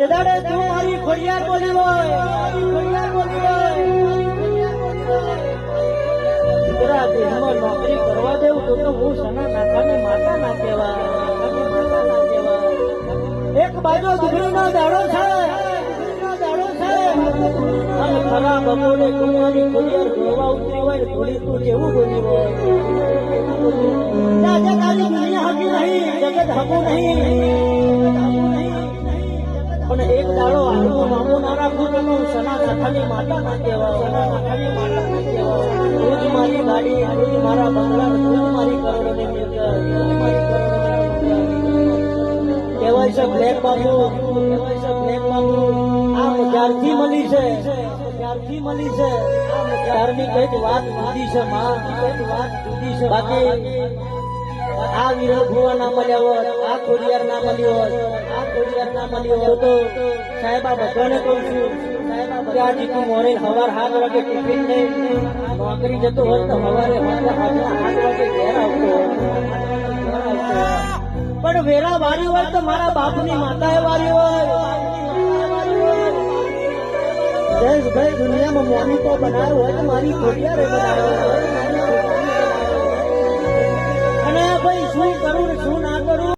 દાડે તું મારી ખોડિયાર બોલી હોય દીકરા દેશમાં નોકરી કરવા દેવું તો હું સના નાખાની માતા ના કહેવાય એક બાજુ દીકરીનો દાડો છે અને ખરા બપોરે તું મારી ખોડિયાર ગોવા ઉતરી હોય થોડી તું જેવું બોલી હોય તારી દુનિયા હકી નહીં જગત હકું નહીં પણ એક દાડો આગળ નામું ના રાખું તો સના નાખાની માતા ના કહેવાય તું જ મારી ગાડી તું જ મારા બંગલા તું જ મારી કરોડોની મિલકત કહેવાય છે બ્લેક બાબુ આમ જ્યારથી મળી છે ત્યારની કઈક વાત જુદી છે માં બાકી આ વિરલ ભુવા ના મળ્યા હોત આ ખોડિયાર ના મળ્યો હોત તો સાહેબા બધાને કહું છું કે આ જીતું મોરે સવાર 7 વાગે ટિફિન લઈને નોકરી જતો હોત તો સવારે 8 વાગે ઘેર આવતો પણ વેરા વારી હોય તો મારા બાપની માતાએ વારી હોય જયેશભાઈ દુનિયામાં મોની તો બનાવ્યો હોય તો મારી ખોડિયારે બનાવ્યો અને ભાઈ શું કરું ને શું ના કરું